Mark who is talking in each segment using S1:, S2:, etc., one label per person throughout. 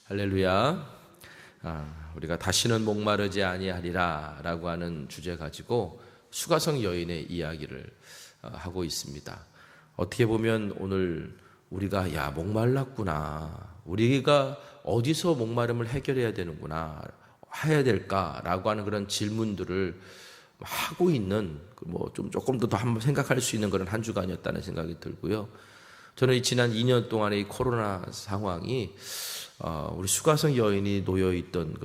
S1: 할렐루야. 우리가 다시는 목마르지 아니하리라 라고 하는 주제 가지고 수가성 여인의 이야기를 하고 있습니다. 어떻게 보면 오늘 우리가 목말랐구나, 우리가 어디서 목마름을 해결해야 되는구나, 해야 될까라고 하는 그런 질문들을 하고 있는, 조금 더 한번 생각할 수 있는 그런 한 주간이었다는 생각이 들고요. 저는 지난 2년 동안의 이 코로나 상황이 우리 수가성 여인이 놓여있던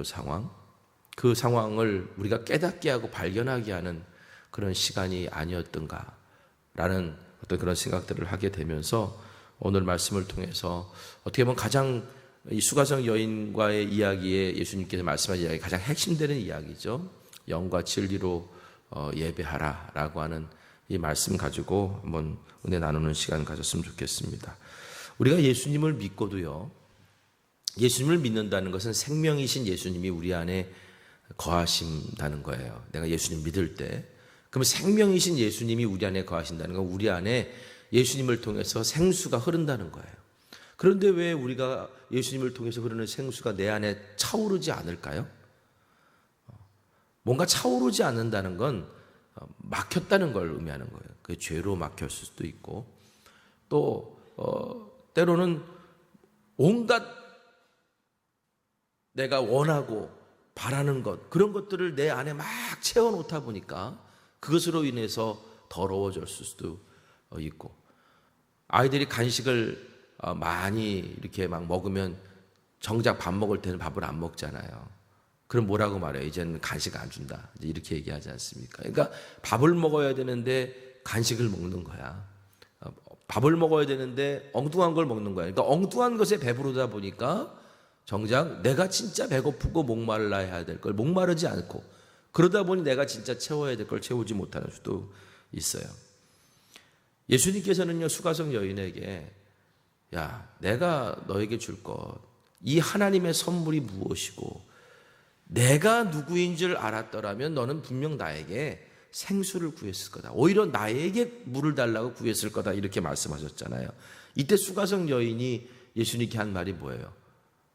S1: 그 상황을 우리가 깨닫게 하고 발견하게 하는 그런 시간이 아니었던가라는 어떤 그런 생각들을 하게 되면서 오늘 말씀을 통해서 어떻게 보면 가장 이 수가성 여인과의 이야기에 예수님께서 말씀하신 이야기 가장 핵심되는 이야기죠. 영과 진리로 예배하라 라고 하는 이 말씀 가지고 한번 은혜 나누는 시간 가졌으면 좋겠습니다. 우리가 예수님을 믿고도요, 예수님을 믿는다는 것은 생명이신 예수님이 우리 안에 거하신다는 거예요. 내가 예수님 믿을 때, 그러면 생명이신 예수님이 우리 안에 거하신다는 건 우리 안에 예수님을 통해서 생수가 흐른다는 거예요. 그런데 왜 우리가 예수님을 통해서 흐르는 생수가 내 안에 차오르지 않을까요? 뭔가 차오르지 않는다는 건 막혔다는 걸 의미하는 거예요. 그 죄로 막혔을 수도 있고, 또 때로는 온갖 내가 원하고 바라는 것, 그런 것들을 내 안에 막 채워놓다 보니까 그것으로 인해서 더러워질 수도 있고, 아이들이 간식을 많이 이렇게 막 먹으면 정작 밥 먹을 때는 밥을 안 먹잖아요. 그럼 뭐라고 말해요? 이제는 간식 안 준다, 이렇게 얘기하지 않습니까? 그러니까 밥을 먹어야 되는데 간식을 먹는 거야. 밥을 먹어야 되는데 엉뚱한 걸 먹는 거야. 그러니까 엉뚱한 것에 배부르다 보니까 정작 내가 진짜 배고프고 목말라야 될 걸 목마르지 않고, 그러다 보니 내가 진짜 채워야 될 걸 채우지 못하는 수도 있어요. 예수님께서는요, 수가성 여인에게 내가 너에게 줄 것, 이 하나님의 선물이 무엇이고 내가 누구인 줄 알았더라면 너는 분명 나에게 생수를 구했을 거다. 오히려 나에게 물을 달라고 구했을 거다. 이렇게 말씀하셨잖아요. 이때 수가성 여인이 예수님께 한 말이 뭐예요?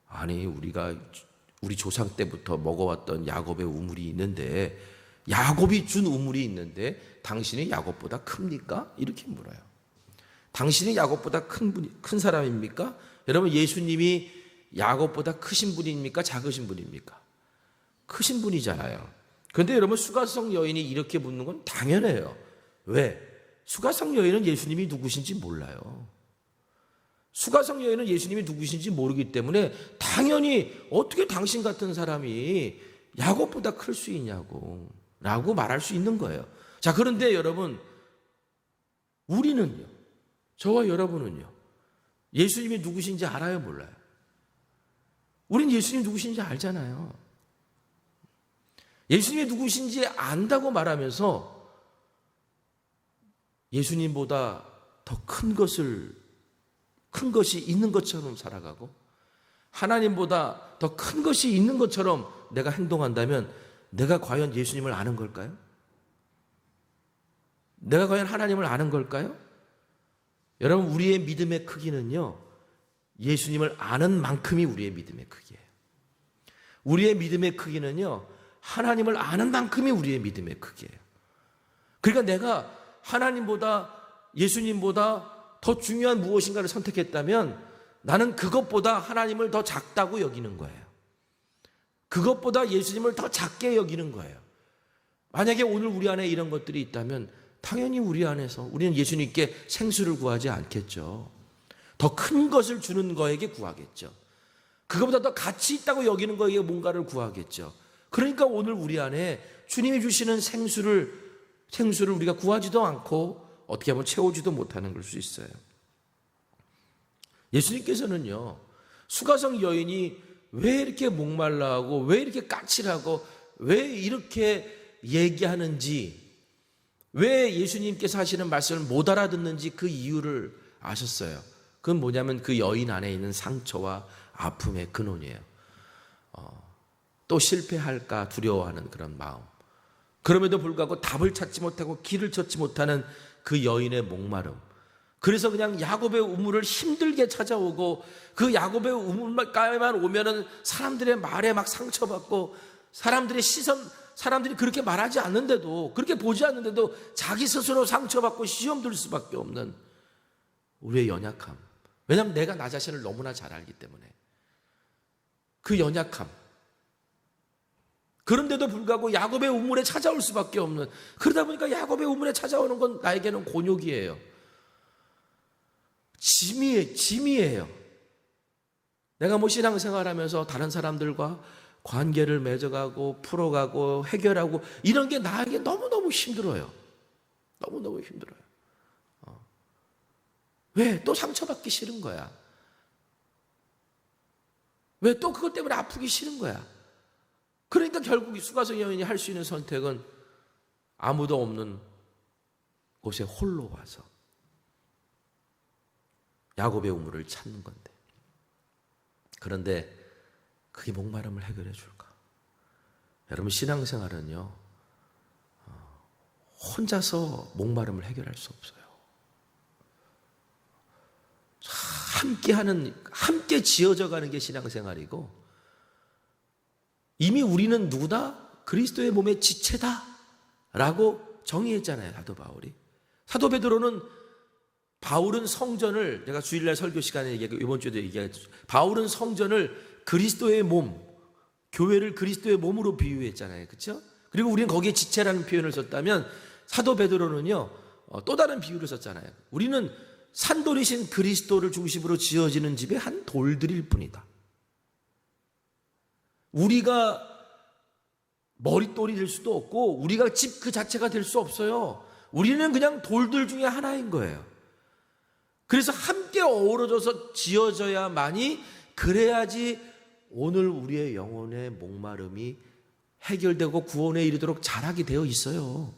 S1: 아니, 우리 조상 때부터 먹어왔던 야곱의 우물이 있는데, 야곱이 준 우물이 있는데 당신이 야곱보다 큽니까? 이렇게 물어요. 당신이 야곱보다 큰 사람입니까? 여러분, 예수님이 야곱보다 크신 분입니까? 작으신 분입니까? 크신 분이잖아요. 그런데 여러분, 수가성 여인이 이렇게 묻는 건 당연해요. 왜? 수가성 여인은 예수님이 누구신지 몰라요. 수가성 여인은 예수님이 누구신지 모르기 때문에 당연히 어떻게 당신 같은 사람이 야곱보다 클 수 있냐고 라고 말할 수 있는 거예요. 자, 그런데 여러분, 우리는요, 저와 여러분은요, 예수님이 누구신지 알아요, 몰라요? 우린 예수님 누구신지 알잖아요. 예수님이 누구신지 안다고 말하면서 예수님보다 더 큰 것이 있는 것처럼 살아가고, 하나님보다 더 큰 것이 있는 것처럼 내가 행동한다면 내가 과연 예수님을 아는 걸까요? 내가 과연 하나님을 아는 걸까요? 여러분, 우리의 믿음의 크기는요, 예수님을 아는 만큼이 우리의 믿음의 크기예요. 우리의 믿음의 크기는요, 하나님을 아는 만큼이 우리의 믿음의 크기예요. 그러니까 내가 하나님보다, 예수님보다 더 중요한 무엇인가를 선택했다면 나는 그것보다 하나님을 더 작다고 여기는 거예요. 그것보다 예수님을 더 작게 여기는 거예요. 만약에 오늘 우리 안에 이런 것들이 있다면 당연히 우리 안에서 우리는 예수님께 생수를 구하지 않겠죠. 더 큰 것을 주는 거에게 구하겠죠. 그것보다 더 가치 있다고 여기는 거에게 뭔가를 구하겠죠. 그러니까 오늘 우리 안에 주님이 주시는 생수를 우리가 구하지도 않고 어떻게 하면 채우지도 못하는 걸 수 있어요. 예수님께서는요, 수가성 여인이 왜 이렇게 목말라하고 왜 이렇게 까칠하고 왜 이렇게 얘기하는지, 왜 예수님께서 하시는 말씀을 못 알아듣는지 그 이유를 아셨어요. 그건 뭐냐면 그 여인 안에 있는 상처와 아픔의 근원이에요. 또 실패할까 두려워하는 그런 마음, 그럼에도 불구하고 답을 찾지 못하고 길을 찾지 못하는 그 여인의 목마름, 그래서 그냥 야곱의 우물을 힘들게 찾아오고 그 야곱의 우물가에만 오면은 사람들의 말에 막 상처받고 사람들의 시선, 사람들이 그렇게 말하지 않는데도, 그렇게 보지 않는데도 자기 스스로 상처받고 시험 들 수밖에 없는 우리의 연약함. 왜냐하면 내가 나 자신을 너무나 잘 알기 때문에. 그 연약함. 그런데도 불구하고 야곱의 우물에 찾아올 수밖에 없는, 그러다 보니까 야곱의 우물에 찾아오는 건 나에게는 곤욕이에요. 짐이에요. 내가 뭐 신앙생활하면서 다른 사람들과 관계를 맺어가고 풀어가고 해결하고 이런 게 나에게 너무너무 힘들어요. 너무너무 힘들어요. 왜? 또 상처받기 싫은 거야. 왜? 또 그것 때문에 아프기 싫은 거야. 그러니까 결국 수가성 여인이 할 수 있는 선택은 아무도 없는 곳에 홀로 와서 야곱의 우물을 찾는 건데, 그런데 그게 목마름을 해결해 줄까? 여러분, 신앙생활은요, 혼자서 목마름을 해결할 수 없어요. 함께 지어져 가는 게 신앙생활이고, 이미 우리는 누구나 그리스도의 몸의 지체다라고 정의했잖아요, 사도 바울이. 사도 베드로는 바울은 성전을, 내가 주일날 설교 시간에 얘기하고 이번 주에도 얘기했죠. 바울은 성전을 그리스도의 몸, 교회를 그리스도의 몸으로 비유했잖아요. 그렇죠? 그리고 우리는 거기에 지체라는 표현을 썼다면 사도 베드로는요, 또 다른 비유를 썼잖아요. 우리는 산돌이신 그리스도를 중심으로 지어지는 집의 한 돌들일 뿐이다. 우리가 머릿돌이 될 수도 없고 우리가 집 그 자체가 될 수 없어요. 우리는 그냥 돌들 중에 하나인 거예요. 그래서 함께 어우러져서 지어져야만이, 그래야지 오늘 우리의 영혼의 목마름이 해결되고 구원에 이르도록 자라게 되어 있어요.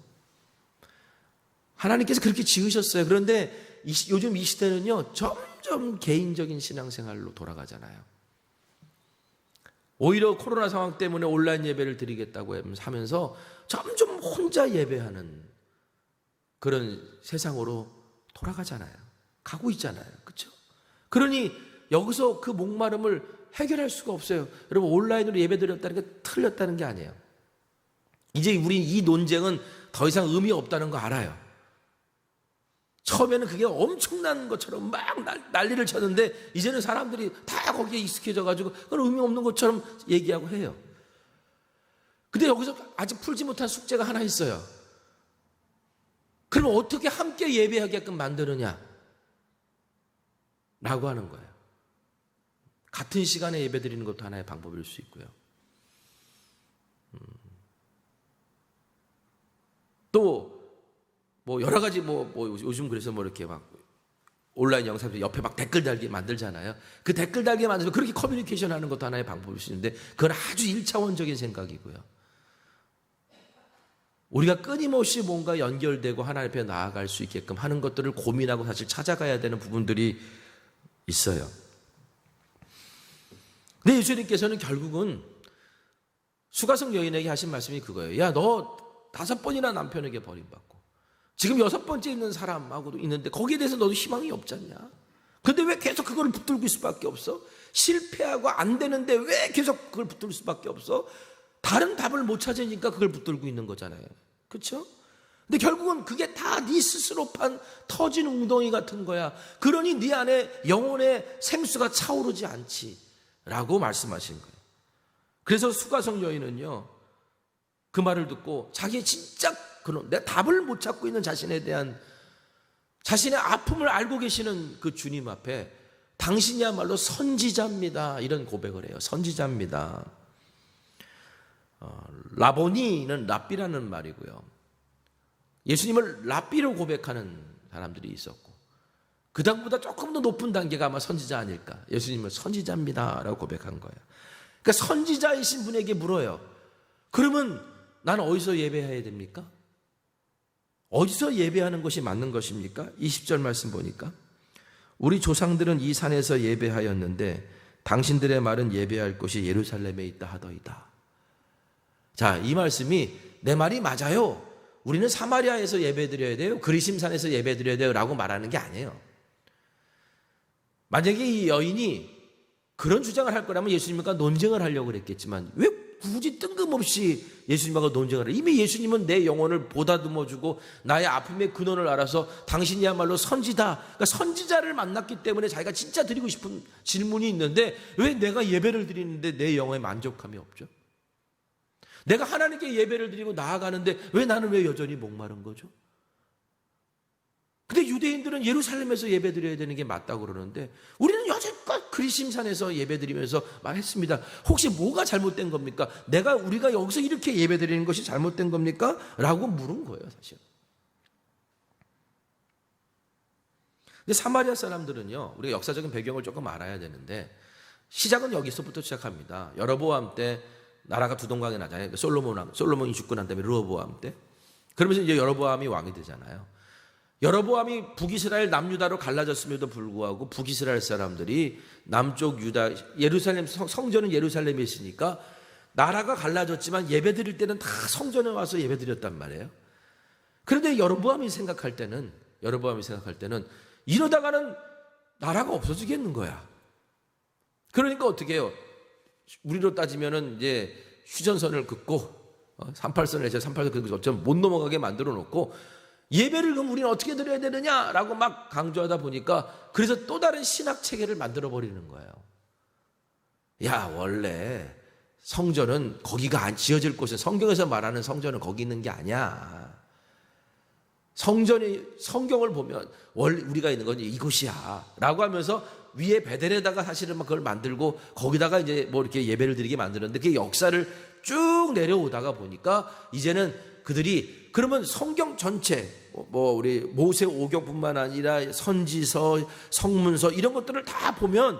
S1: 하나님께서 그렇게 지으셨어요. 그런데 요즘 이 시대는요, 점점 개인적인 신앙생활로 돌아가잖아요. 오히려 코로나 상황 때문에 온라인 예배를 드리겠다고 하면서 점점 혼자 예배하는 그런 세상으로 돌아가잖아요. 가고 있잖아요. 그렇죠? 그러니 여기서 그 목마름을 해결할 수가 없어요. 여러분, 온라인으로 예배 드렸다는 게 틀렸다는 게 아니에요. 이제 우리 이 논쟁은 더 이상 의미 없다는 거 알아요. 처음에는 그게 엄청난 것처럼 막 난리를 쳤는데 이제는 사람들이 다 거기에 익숙해져가지고 그건 의미 없는 것처럼 얘기하고 해요. 근데 여기서 아직 풀지 못한 숙제가 하나 있어요. 그럼 어떻게 함께 예배하게끔 만드느냐? 라고 하는 거예요. 같은 시간에 예배 드리는 것도 하나의 방법일 수 있고요. 또 뭐 여러 가지 뭐 요즘 그래서 뭐 이렇게 막 온라인 영상 옆에 막 댓글 달기 만들잖아요. 그 댓글 달기 만들어서 그렇게 커뮤니케이션 하는 것도 하나의 방법일 수 있는데 그건 아주 1차원적인 생각이고요. 우리가 끊임없이 뭔가 연결되고 하나님 앞에 나아갈 수 있게끔 하는 것들을 고민하고 사실 찾아가야 되는 부분들이 있어요. 근데 예수님께서는 결국은 수가성 여인에게 하신 말씀이 그거예요. 야, 너 5번이나 남편에게 버림받고 지금 6번째 있는 사람하고도 있는데 거기에 대해서 너도 희망이 없잖냐? 근데 왜 계속 그걸 붙들고 있을 수밖에 없어? 실패하고 안 되는데 왜 계속 그걸 붙들 수밖에 없어? 다른 답을 못 찾으니까 그걸 붙들고 있는 거잖아요. 그렇죠? 근데 결국은 그게 다 네 스스로 판 터진 웅덩이 같은 거야. 그러니 네 안에 영혼의 생수가 차오르지 않지 라고 말씀하신 거예요. 그래서 수가성 여인은요, 그 말을 듣고 자기의 진짜 내 답을 못 찾고 있는 자신에 대한 자신의 아픔을 알고 계시는 그 주님 앞에 당신이야말로 선지자입니다 이런 고백을 해요. 선지자입니다. 라보니는 랍비라는 말이고요. 예수님을 랍비로 고백하는 사람들이 있었고 그 다음보다 조금 더 높은 단계가 아마 선지자 아닐까. 예수님을 선지자입니다 라고 고백한 거예요. 그러니까 선지자이신 분에게 물어요. 그러면 나는 어디서 예배해야 됩니까? 어디서 예배하는 것이 맞는 것입니까? 20절 말씀 보니까 우리 조상들은 이 산에서 예배하였는데 당신들의 말은 예배할 곳이 예루살렘에 있다 하더이다. 자, 이 말씀이 내 말이 맞아요. 우리는 사마리아에서 예배드려야 돼요. 그리심산에서 예배드려야 돼요 라고 말하는 게 아니에요. 만약에 이 여인이 그런 주장을 할 거라면 예수님과 논쟁을 하려고 그랬겠지만 왜 굳이 뜬금없이 예수님하고 논쟁을 해? 이미 예수님은 내 영혼을 보다듬어주고 나의 아픔의 근원을 알아서 당신이야말로 선지다. 그러니까 선지자를 만났기 때문에 자기가 진짜 드리고 싶은 질문이 있는데 왜 내가 예배를 드리는데 내 영혼에 만족함이 없죠? 내가 하나님께 예배를 드리고 나아가는데 왜 나는 왜 여전히 목마른 거죠? 근데 유대인들은 예루살렘에서 예배 드려야 되는 게 맞다고 그러는데 우리는 여지껏 그리심산에서 예배 드리면서 말했습니다. 혹시 뭐가 잘못된 겁니까? 우리가 여기서 이렇게 예배 드리는 것이 잘못된 겁니까? 라고 물은 거예요, 사실. 근데 사마리아 사람들은요, 우리가 역사적인 배경을 조금 알아야 되는데 시작은 여기서부터 시작합니다. 여로보암 때 나라가 두 동강이 나잖아요. 솔로몬이 죽고 난 다음에 르호보암 때. 그러면서 이제 여로보암이 왕이 되잖아요. 여로보암이 북이스라엘 남유다로 갈라졌음에도 불구하고 북이스라엘 사람들이 남쪽 유다 예루살렘 성전은 예루살렘에 있으니까 나라가 갈라졌지만 예배 드릴 때는 다 성전에 와서 예배 드렸단 말이에요. 그런데 여로보암이 생각할 때는 이러다가는 나라가 없어지겠는 거야. 그러니까 어떻게 해요? 우리로 따지면은 이제 휴전선을 긋고 38선을 해서 38선 긋고 어쩌면 못 넘어가게 만들어 놓고 예배를 그럼 우리는 어떻게 드려야 되느냐라고 막 강조하다 보니까 그래서 또 다른 신학 체계를 만들어 버리는 거예요. 야, 원래 성전은 거기가 안 지어질 곳은 성경에서 말하는 성전은 거기 있는 게 아니야. 성경을 보면 원래 우리가 있는 건 이곳이야 라고 하면서 위에 베델에다가 사실은 막 그걸 만들고 거기다가 이제 뭐 이렇게 예배를 드리게 만드는데 그 역사를 쭉 내려오다가 보니까 이제는 그들이 그러면 성경 전체 우리 모세 오경뿐만 아니라 선지서, 성문서 이런 것들을 다 보면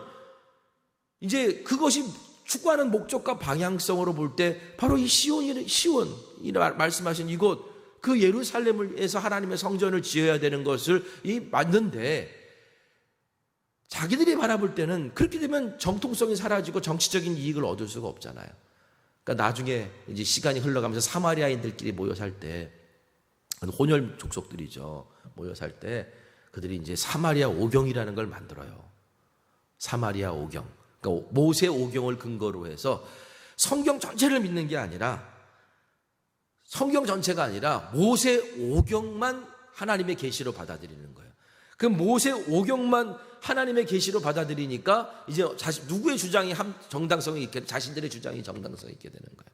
S1: 이제 그것이 추구하는 목적과 방향성으로 볼 때 바로 이 시온이 말씀하신 이곳 그 예루살렘에서 하나님의 성전을 지어야 되는 것을 맞는데 자기들이 바라볼 때는 그렇게 되면 정통성이 사라지고 정치적인 이익을 얻을 수가 없잖아요. 그러니까 나중에 이제 시간이 흘러가면서 사마리아인들끼리 모여 살 때 혼혈 족속들이죠. 모여 살 때 그들이 이제 사마리아 오경이라는 걸 만들어요. 사마리아 오경. 그러니까 모세 오경을 근거로 해서 성경 전체를 믿는 게 아니라 성경 전체가 아니라 모세 오경만 하나님의 계시로 받아들이는 거예요. 그 모세 오경만 하나님의 계시로 받아들이니까 이제 누구의 주장이 정당성이 있게 자신들의 주장이 정당성이 있게 되는 거예요.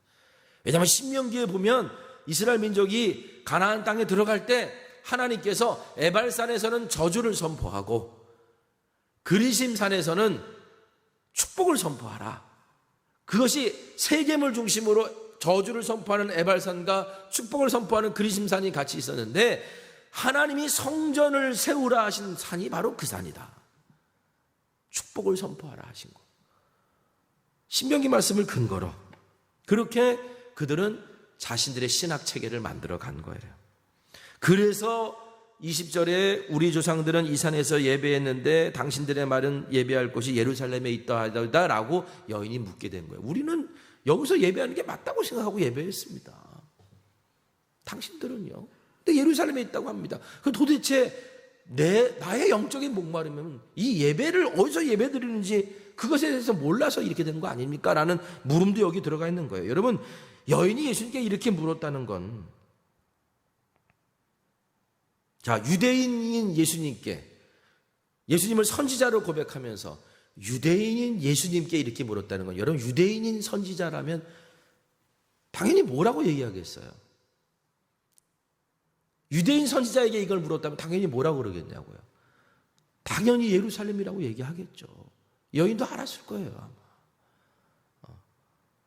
S1: 왜냐하면 신명기에 보면 이스라엘 민족이 가나안 땅에 들어갈 때 하나님께서 에발산에서는 저주를 선포하고 그리심산에서는 축복을 선포하라. 그것이 세겜을 중심으로 저주를 선포하는 에발산과 축복을 선포하는 그리심산이 같이 있었는데 하나님이 성전을 세우라 하신 산이 바로 그 산이다. 축복을 선포하라 하신 것. 신명기 말씀을 근거로 그렇게 그들은 자신들의 신학 체계를 만들어 간 거예요. 그래서 20절에 우리 조상들은 이 산에서 예배했는데 당신들의 말은 예배할 곳이 예루살렘에 있다 하다라고 여인이 묻게 된 거예요. 우리는 여기서 예배하는 게 맞다고 생각하고 예배했습니다. 당신들은요? 근데 예루살렘에 있다고 합니다. 그 도대체 나의 영적인 목마름은 이 예배를 어디서 예배 드리는지 그것에 대해서 몰라서 이렇게 된 거 아닙니까? 라는 물음도 여기 들어가 있는 거예요. 여러분, 여인이 예수님께 이렇게 물었다는 건 유대인인 예수님을 선지자로 고백하면서 유대인인 예수님께 이렇게 물었다는 건 여러분 유대인인 선지자라면 당연히 뭐라고 얘기하겠어요? 유대인 선지자에게 이걸 물었다면 당연히 뭐라고 그러겠냐고요. 당연히 예루살렘이라고 얘기하겠죠. 여인도 알았을 거예요, 아마.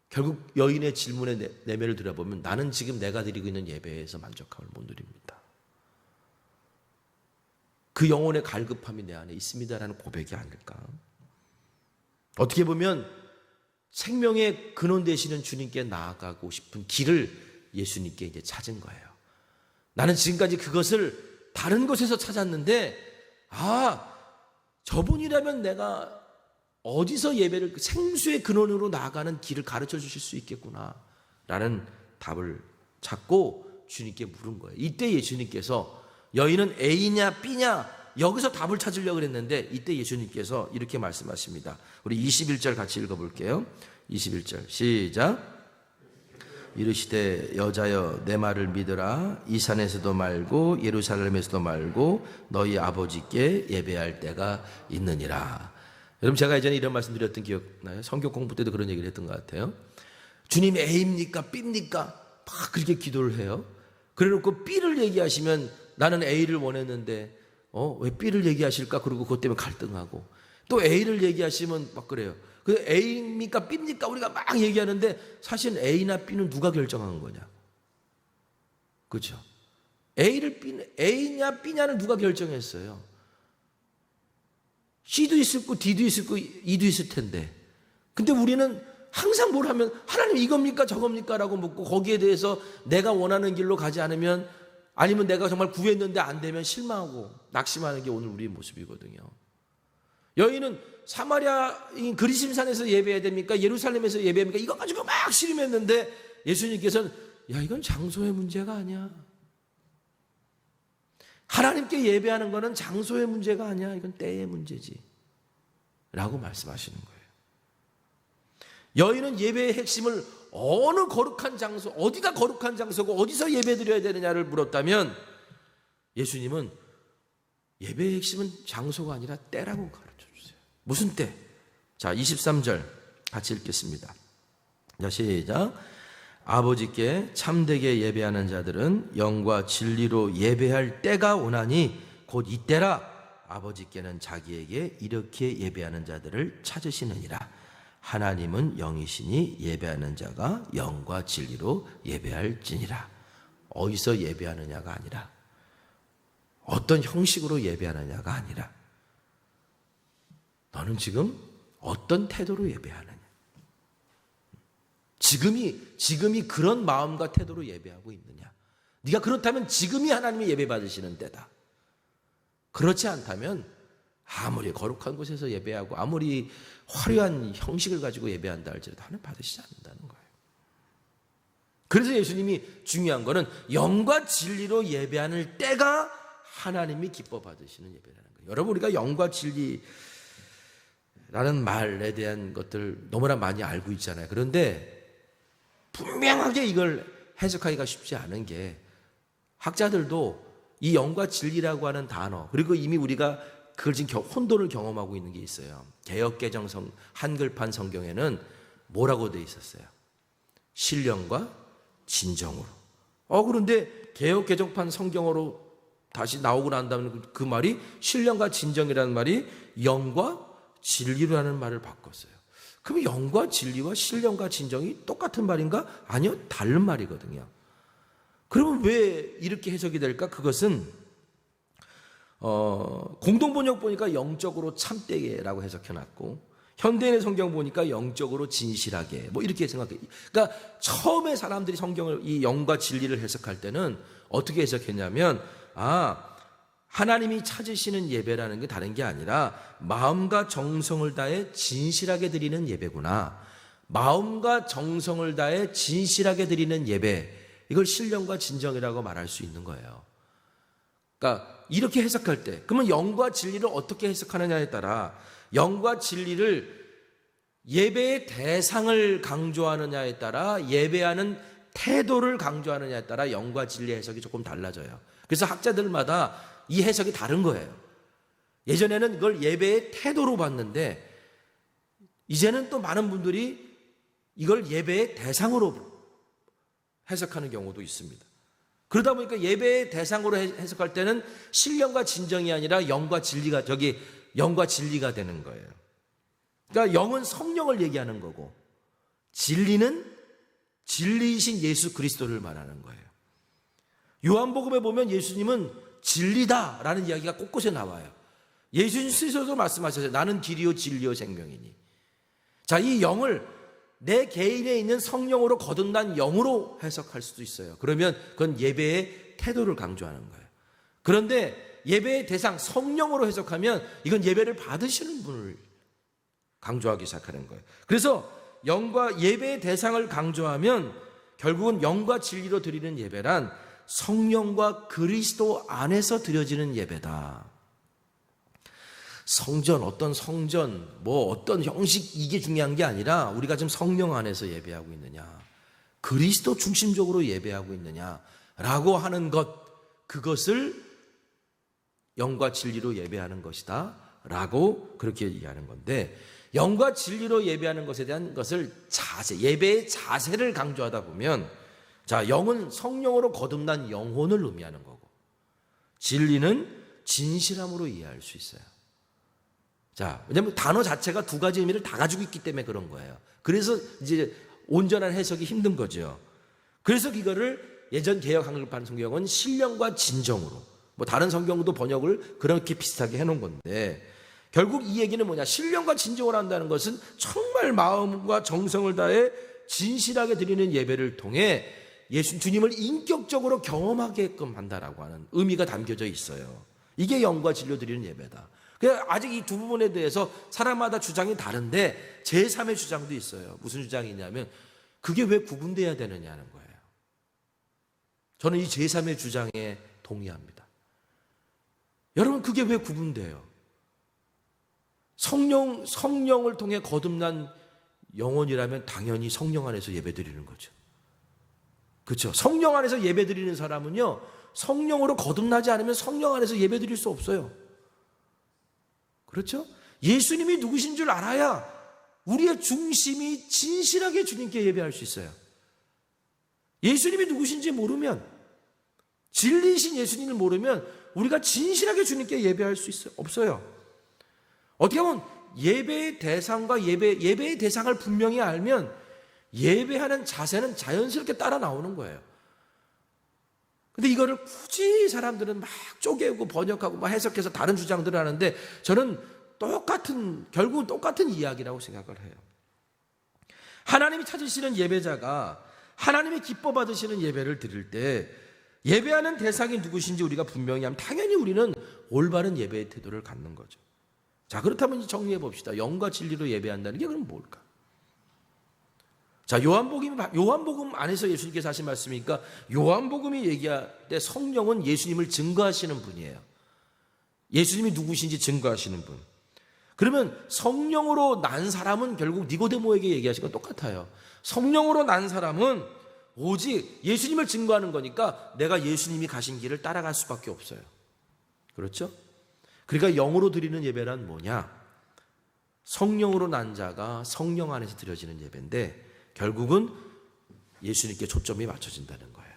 S1: 결국 여인의 질문의 내면을 들여보면 나는 지금 내가 드리고 있는 예배에서 만족함을 못 누립니다. 그 영혼의 갈급함이 내 안에 있습니다라는 고백이 아닐까. 어떻게 보면 생명의 근원 되시는 주님께 나아가고 싶은 길을 예수님께 이제 찾은 거예요. 나는 지금까지 그것을 다른 곳에서 찾았는데 저분이라면 내가 어디서 예배를 생수의 근원으로 나아가는 길을 가르쳐 주실 수 있겠구나 라는 답을 찾고 주님께 물은 거예요. 이때 예수님께서 여인은 A냐 B냐 여기서 답을 찾으려고 그랬는데 이때 예수님께서 이렇게 말씀하십니다. 우리 21절 같이 읽어볼게요. 21절 시작. 이르시되 여자여 내 말을 믿으라. 이 산에서도 말고 예루살렘에서도 말고 너희 아버지께 예배할 때가 있느니라. 여러분, 제가 예전에 이런 말씀 드렸던 기억나요? 성경 공부 때도 그런 얘기를 했던 것 같아요. 주님 A입니까 B입니까? 막 그렇게 기도를 해요. 그래놓고 B를 얘기하시면 나는 A를 원했는데 왜 B를 얘기하실까? 그러고 그것 때문에 갈등하고, 또 A를 얘기하시면 막 그래요. 그 A입니까 B입니까 우리가 막 얘기하는데 사실 A나 B는 누가 결정한 거냐? 그렇죠? A냐 B냐는 누가 결정했어요? C도 있을 거고 D도 있을 거고 E도 있을 텐데, 근데 우리는 항상 뭘 하면 하나님 이겁니까 저겁니까 라고 묻고, 거기에 대해서 내가 원하는 길로 가지 않으면, 아니면 내가 정말 구했는데 안 되면 실망하고 낙심하는 게 오늘 우리의 모습이거든요. 여인은 사마리아 그리심산에서 예배해야 됩니까? 예루살렘에서 예배합니까? 이거 가지고 막 씨름했는데 예수님께서는 야, 이건 장소의 문제가 아니야. 하나님께 예배하는 거는 장소의 문제가 아니야. 이건 때의 문제지 라고 말씀하시는 거예요. 여인은 예배의 핵심을 어느 거룩한 장소, 어디가 거룩한 장소고 어디서 예배 드려야 되느냐를 물었다면, 예수님은 예배의 핵심은 장소가 아니라 때라고 가르쳐주세요. 무슨 때? 자, 23절 같이 읽겠습니다. 자, 시작. 아버지께 참되게 예배하는 자들은 영과 진리로 예배할 때가 오나니 곧 이때라. 아버지께는 자기에게 이렇게 예배하는 자들을 찾으시느니라. 하나님은 영이시니 예배하는 자가 영과 진리로 예배할지니라. 어디서 예배하느냐가 아니라, 어떤 형식으로 예배하느냐가 아니라, 너는 지금 어떤 태도로 예배하느냐. 지금이 그런 마음과 태도로 예배하고 있느냐. 네가 그렇다면 지금이 하나님의 예배 받으시는 때다. 그렇지 않다면 아무리 거룩한 곳에서 예배하고 아무리 화려한 형식을 가지고 예배한다 할지라도 하나님 받으시지 않는다는 거예요. 그래서 예수님이 중요한 거는 영과 진리로 예배하는 때가 하나님이 기뻐 받으시는 예배라는 거예요. 여러분, 우리가 영과 진리라는 말에 대한 것들 너무나 많이 알고 있잖아요. 그런데 분명하게 이걸 해석하기가 쉽지 않은 게, 학자들도 이 영과 진리라고 하는 단어, 그리고 이미 우리가 그걸 지금 혼돈을 경험하고 있는 게 있어요. 개역개정 한글판 성경에는 뭐라고 돼 있었어요? 신령과 진정으로. 그런데 개역개정판 성경으로 다시 나오고 난 다음에 그 말이 신령과 진정이라는 말이 영과 진리라는 말을 바꿨어요. 그럼 영과 진리와 신령과 진정이 똑같은 말인가? 아니요, 다른 말이거든요. 그러면 왜 이렇게 해석이 될까? 그것은 공동번역 보니까 영적으로 참되게라고 해석해놨고, 현대인의 성경 보니까 영적으로 진실하게, 뭐 이렇게 생각해요. 그러니까 처음에 사람들이 성경을, 이 영과 진리를 해석할 때는 어떻게 해석했냐면, 하나님이 찾으시는 예배라는 게 다른 게 아니라 마음과 정성을 다해 진실하게 드리는 예배구나. 마음과 정성을 다해 진실하게 드리는 예배, 이걸 신령과 진정이라고 말할 수 있는 거예요. 그러니까 이렇게 해석할 때, 그러면 영과 진리를 어떻게 해석하느냐에 따라, 영과 진리를 예배의 대상을 강조하느냐에 따라, 예배하는 태도를 강조하느냐에 따라 영과 진리의 해석이 조금 달라져요. 그래서 학자들마다 이 해석이 다른 거예요. 예전에는 이걸 예배의 태도로 봤는데, 이제는 또 많은 분들이 이걸 예배의 대상으로 해석하는 경우도 있습니다. 그러다 보니까 예배의 대상으로 해석할 때는 신령과 진정이 아니라 영과 진리가 되는 거예요. 그러니까 영은 성령을 얘기하는 거고, 진리는 진리이신 예수 그리스도를 말하는 거예요. 요한복음에 보면 예수님은 진리다라는 이야기가 곳곳에 나와요. 예수님 스스로도 말씀하셨어요. 나는 길이요 진리요 생명이니. 자, 이 영을 내 개인에 있는 성령으로 거듭난 영으로 해석할 수도 있어요. 그러면 그건 예배의 태도를 강조하는 거예요. 그런데 예배의 대상 성령으로 해석하면 이건 예배를 받으시는 분을 강조하기 시작하는 거예요. 그래서 영과 예배의 대상을 강조하면 결국은 영과 진리로 드리는 예배란 성령과 그리스도 안에서 드려지는 예배다. 성전, 어떤 성전, 뭐 어떤 형식 이게 중요한 게 아니라 우리가 지금 성령 안에서 예배하고 있느냐, 그리스도 중심적으로 예배하고 있느냐라고 하는 것, 그것을 영과 진리로 예배하는 것이다 라고 그렇게 얘기하는 건데, 영과 진리로 예배하는 것에 대한 것을 자세, 예배의 자세를 강조하다 보면, 자, 영은 성령으로 거듭난 영혼을 의미하는 거고, 진리는 진실함으로 이해할 수 있어요. 자, 왜냐하면 단어 자체가 두 가지 의미를 다 가지고 있기 때문에 그런 거예요. 그래서 이제 온전한 해석이 힘든 거죠. 그래서 이거를 예전 개역 한글판 성경은 신령과 진정으로, 뭐 다른 성경도 번역을 그렇게 비슷하게 해놓은 건데, 결국 이 얘기는 뭐냐, 신령과 진정을 한다는 것은 정말 마음과 정성을 다해 진실하게 드리는 예배를 통해 주님을 인격적으로 경험하게끔 한다라고 하는 의미가 담겨져 있어요. 이게 영과 진리로 드리는 예배다. 아직 이 두 부분에 대해서 사람마다 주장이 다른데 제3의 주장도 있어요. 무슨 주장이냐면, 그게 왜 구분돼야 되느냐는 거예요. 저는 이 제3의 주장에 동의합니다. 여러분, 그게 왜 구분돼요? 성령을 통해 거듭난 영혼이라면 당연히 성령 안에서 예배드리는 거죠. 그렇죠? 성령 안에서 예배드리는 사람은요, 성령으로 거듭나지 않으면 성령 안에서 예배드릴 수 없어요. 그렇죠? 예수님이 누구신 줄 알아야 우리의 중심이 진실하게 주님께 예배할 수 있어요. 예수님이 누구신지 모르면, 진리이신 예수님을 모르면 우리가 진실하게 주님께 예배할 수 없어요. 어떻게 보면 예배의 대상과 예배의 대상을 분명히 알면 예배하는 자세는 자연스럽게 따라 나오는 거예요. 근데 이거를 굳이 사람들은 막 쪼개고 번역하고 막 해석해서 다른 주장들을 하는데, 저는 결국은 똑같은 이야기라고 생각을 해요. 하나님이 찾으시는 예배자가 하나님이 기뻐 받으시는 예배를 드릴 때, 예배하는 대상이 누구신지 우리가 분명히 하면 당연히 우리는 올바른 예배의 태도를 갖는 거죠. 자, 그렇다면 정리해 봅시다. 영과 진리로 예배한다는 게 그럼 뭘까? 자, 요한복음 안에서 예수님께서 하신 말씀이니까, 요한복음이 얘기할 때 성령은 예수님을 증거하시는 분이에요. 예수님이 누구신지 증거하시는 분. 그러면 성령으로 난 사람은 결국 니고데모에게 얘기하신 건 똑같아요. 성령으로 난 사람은 오직 예수님을 증거하는 거니까 내가 예수님이 가신 길을 따라갈 수밖에 없어요. 그렇죠? 그러니까 영으로 드리는 예배란 뭐냐? 성령으로 난 자가 성령 안에서 드려지는 예배인데, 결국은 예수님께 초점이 맞춰진다는 거예요.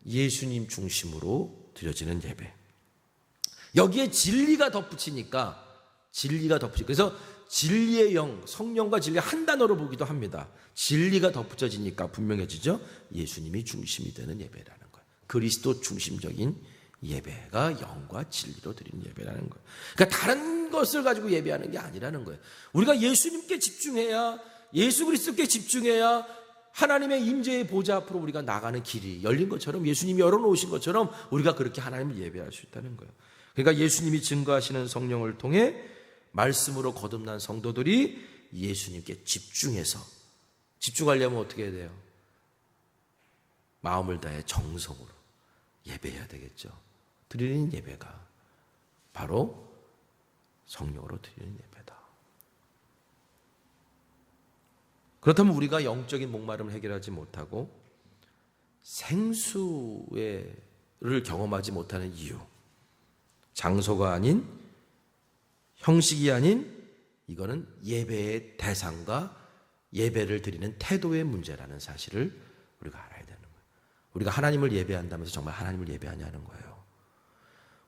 S1: 예수님 중심으로 드려지는 예배. 여기에 진리가 덧붙이니까, 그래서 진리의 영, 성령과 진리 한 단어로 보기도 합니다. 진리가 덧붙여지니까 분명해지죠. 예수님이 중심이 되는 예배라는 거예요. 그리스도 중심적인 예배가 영과 진리로 드리는 예배라는 거예요. 그러니까 다른 것을 가지고 예배하는 게 아니라는 거예요. 우리가 예수님께 집중해야, 예수 그리스도께 집중해야 하나님의 임재의 보좌 앞으로 우리가 나가는 길이 열린 것처럼, 예수님이 열어놓으신 것처럼 우리가 그렇게 하나님을 예배할 수 있다는 거예요. 그러니까 예수님이 증거하시는 성령을 통해 말씀으로 거듭난 성도들이 예수님께 집중하려면 어떻게 해야 돼요? 마음을 다해 정성으로 예배해야 되겠죠. 드리는 예배가 바로 성령으로 드리는 예배다. 그렇다면 우리가 영적인 목마름을 해결하지 못하고 생수를 경험하지 못하는 이유, 장소가 아닌, 형식이 아닌, 이거는 예배의 대상과 예배를 드리는 태도의 문제라는 사실을 우리가 알아야 되는 거예요. 우리가 하나님을 예배한다면서 정말 하나님을 예배하냐는 거예요.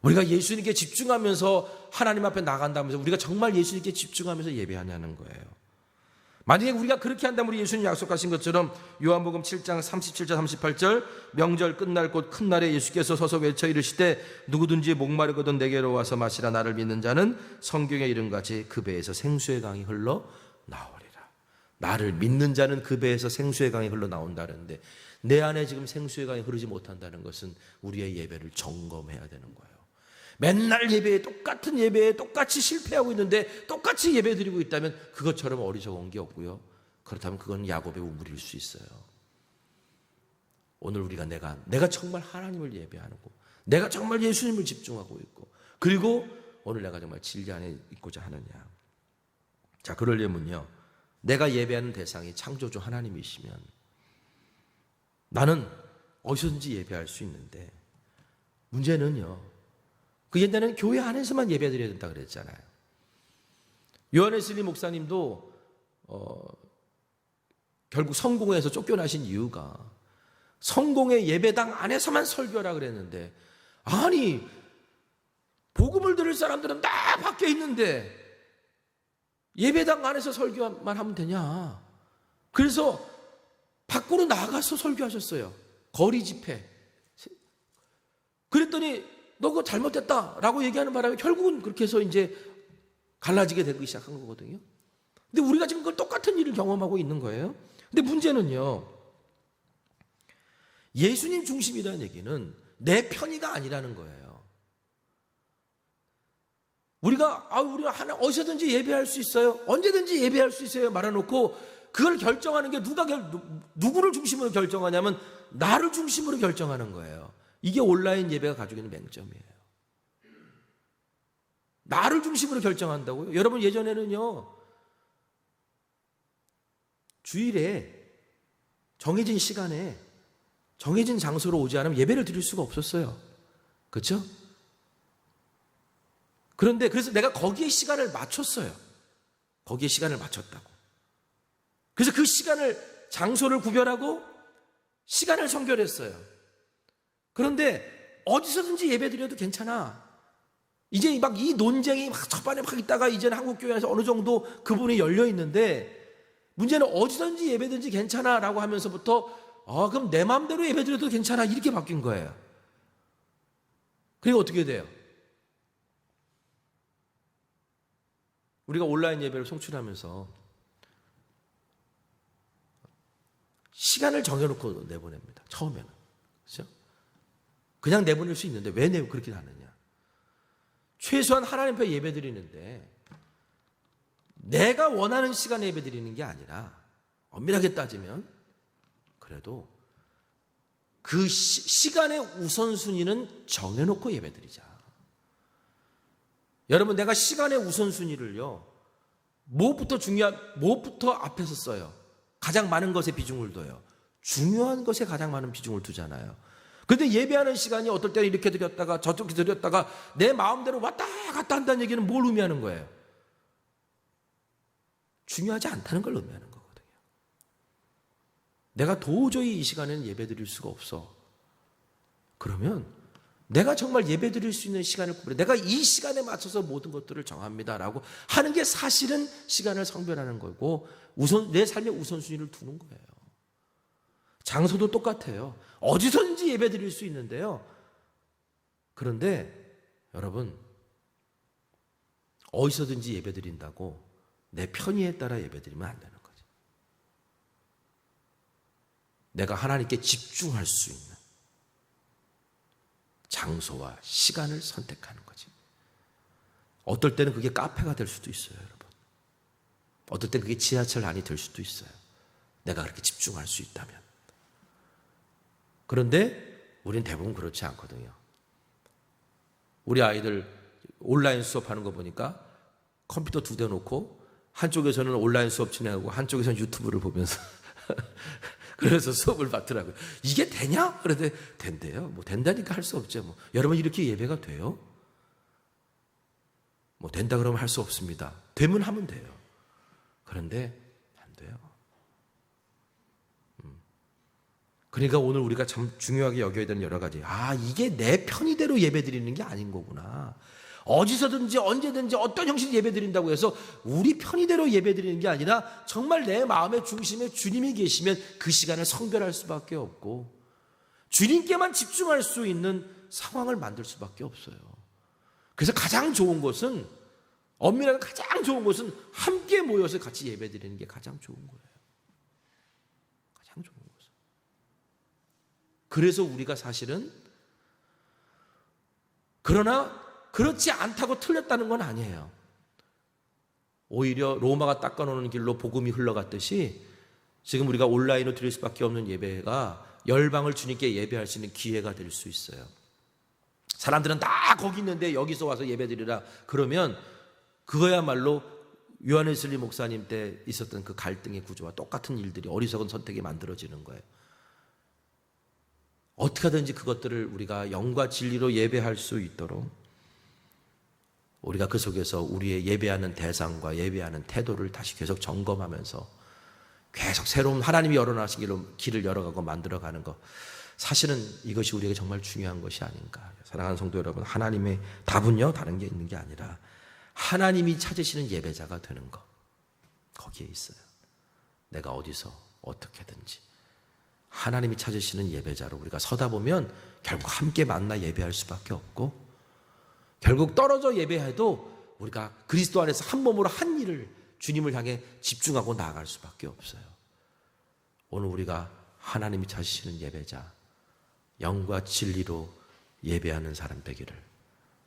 S1: 우리가 예수님께 집중하면서 하나님 앞에 나간다면서 우리가 정말 예수님께 집중하면서 예배하냐는 거예요. 만약에 우리가 그렇게 한다면 우리 예수님 약속하신 것처럼 요한복음 7장 37절 38절, 명절 끝날 곧 큰 날에 예수께서 서서 외쳐 이르시되 누구든지 목마르거든 내게로 와서 마시라. 나를 믿는 자는 성경에 이른같이 그 배에서 생수의 강이 흘러 나오리라. 나를 믿는 자는 그 배에서 생수의 강이 흘러 나온다는데, 내 안에 지금 생수의 강이 흐르지 못한다는 것은 우리의 예배를 점검해야 되는 거예요. 맨날 똑같은 예배에 똑같이 실패하고 있는데 똑같이 예배 드리고 있다면 그것처럼 어리석은 게 없고요. 그렇다면 그건 야곱의 우물일 수 있어요. 오늘 우리가 내가 정말 하나님을 예배하고, 내가 정말 예수님을 집중하고 있고, 그리고 오늘 내가 정말 진리 안에 있고자 하느냐. 자, 그러려면요, 내가 예배하는 대상이 창조주 하나님이시면 나는 어디서든지 예배할 수 있는데, 문제는요, 그 옛날에는 교회 안에서만 예배드려야 된다 그랬잖아요. 요한웨슬리 목사님도 결국 성공회에서 쫓겨나신 이유가 성공회 예배당 안에서만 설교하라 그랬는데, 아니 복음을 들을 사람들은 다 밖에 있는데 예배당 안에서 설교만 하면 되냐. 그래서 밖으로 나가서 설교하셨어요. 거리 집회. 그랬더니 너 그거 잘못됐다라고 얘기하는 바람에 결국은 그렇게 해서 이제 갈라지게 되기 시작한 거거든요. 근데 우리가 지금 그걸 똑같은 일을 경험하고 있는 거예요. 근데 문제는요, 예수님 중심이라는 얘기는 내 편의가 아니라는 거예요. 우리가 하나 어디서든지 예배할 수 있어요, 언제든지 예배할 수 있어요 말아놓고 그걸 결정하는 게 누구를 중심으로 결정하냐면 나를 중심으로 결정하는 거예요. 이게 온라인 예배가 가지고 있는 맹점이에요. 나를 중심으로 결정한다고요? 여러분, 예전에는요, 주일에 정해진 시간에 정해진 장소로 오지 않으면 예배를 드릴 수가 없었어요. 그렇죠? 그런데 그래서 내가 거기에 시간을 맞췄어요. 거기에 시간을 맞췄다고. 그래서 그 시간을, 장소를 구별하고 시간을 선결했어요. 그런데 어디서든지 예배 드려도 괜찮아. 이제 막 이 논쟁이 막 첫반에 막 있다가 이제는 한국교회에서 어느 정도 그분이 열려 있는데, 문제는 어디든지 예배든지 괜찮아 라고 하면서부터 그럼 내 마음대로 예배 드려도 괜찮아 이렇게 바뀐 거예요. 그리고 어떻게 돼요? 우리가 온라인 예배를 송출하면서 시간을 정해놓고 내보냅니다. 처음에는. 그렇죠? 그냥 내보낼 수 있는데 왜 그렇게 하느냐. 최소한 하나님 앞에 예배 드리는데 내가 원하는 시간에 예배 드리는 게 아니라, 엄밀하게 따지면 그래도 그 시간의 우선순위는 정해놓고 예배 드리자. 여러분, 내가 시간의 우선순위를요, 무엇부터 앞에서 써요? 가장 많은 것에 비중을 둬요. 중요한 것에 가장 많은 비중을 두잖아요. 그런데 예배하는 시간이 어떨 때는 이렇게 드렸다가 저쪽에 드렸다가 내 마음대로 왔다 갔다 한다는 얘기는 뭘 의미하는 거예요? 중요하지 않다는 걸 의미하는 거거든요. 내가 도저히 이 시간에는 예배 드릴 수가 없어. 그러면 내가 정말 예배 드릴 수 있는 시간을 구별해, 내가 이 시간에 맞춰서 모든 것들을 정합니다라고 하는 게 사실은 시간을 성별하는 거고, 내 삶의 우선순위를 두는 거예요. 장소도 똑같아요. 어디서든지 예배 드릴 수 있는데요. 그런데 여러분, 어디서든지 예배 드린다고 내 편의에 따라 예배 드리면 안 되는 거죠. 내가 하나님께 집중할 수 있는 장소와 시간을 선택하는 거지. 어떨 때는 그게 카페가 될 수도 있어요, 여러분. 어떨 때는 그게 지하철 안이 될 수도 있어요. 내가 그렇게 집중할 수 있다면. 그런데 우리는 대부분 그렇지 않거든요. 우리 아이들 온라인 수업하는 거 보니까 컴퓨터 2대 놓고 한쪽에서는 온라인 수업 진행하고 한쪽에서는 유튜브를 보면서 그래서 수업을 받더라고요. 이게 되냐? 그런데 된대요. 뭐 된다니까 할 수 없죠. 뭐 여러분, 이렇게 예배가 돼요? 뭐 된다 그러면 할 수 없습니다. 되면 하면 돼요. 그런데 안 돼요. 그러니까 오늘 우리가 참 중요하게 여겨야 되는 여러 가지, 이게 내 편의대로 예배 드리는 게 아닌 거구나. 어디서든지 언제든지 어떤 형식으로 예배 드린다고 해서 우리 편의대로 예배 드리는 게 아니라 정말 내 마음의 중심에 주님이 계시면 그 시간을 성별할 수밖에 없고, 주님께만 집중할 수 있는 상황을 만들 수밖에 없어요. 그래서 가장 좋은 것은, 엄밀하게 가장 좋은 것은 함께 모여서 같이 예배 드리는 게 가장 좋은 거예요. 가장 좋은 것은. 그래서 우리가 사실은, 그러나 그렇지 않다고 틀렸다는 건 아니에요. 오히려 로마가 닦아놓는 길로 복음이 흘러갔듯이 지금 우리가 온라인으로 드릴 수밖에 없는 예배가 열방을 주님께 예배할 수 있는 기회가 될 수 있어요. 사람들은 다 거기 있는데 여기서 와서 예배드리라 그러면 그거야말로 요한웨슬리 목사님 때 있었던 그 갈등의 구조와 똑같은 일들이 어리석은 선택이 만들어지는 거예요. 어떻게 하든지 그것들을 우리가 영과 진리로 예배할 수 있도록 우리가 그 속에서 우리의 예배하는 대상과 예배하는 태도를 다시 계속 점검하면서 계속 새로운 하나님이 열어놓으신 길을 열어가고 만들어가는 것, 사실은 이것이 우리에게 정말 중요한 것이 아닌가. 사랑하는 성도 여러분, 하나님의 답은요 다른 게 있는 게 아니라 하나님이 찾으시는 예배자가 되는 것, 거기에 있어요. 내가 어디서 어떻게든지 하나님이 찾으시는 예배자로 우리가 서다 보면 결국 함께 만나 예배할 수밖에 없고, 결국 떨어져 예배해도 우리가 그리스도 안에서 한 몸으로 한 일을 주님을 향해 집중하고 나아갈 수밖에 없어요. 오늘 우리가 하나님이 찾으시는 예배자, 영과 진리로 예배하는 사람 되기를,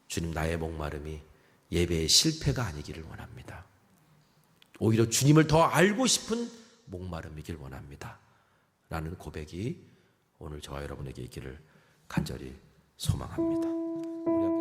S1: 주님 나의 목마름이 예배의 실패가 아니기를 원합니다. 오히려 주님을 더 알고 싶은 목마름이길 원합니다. 라는 고백이 오늘 저와 여러분에게 있기를 간절히 소망합니다. 우리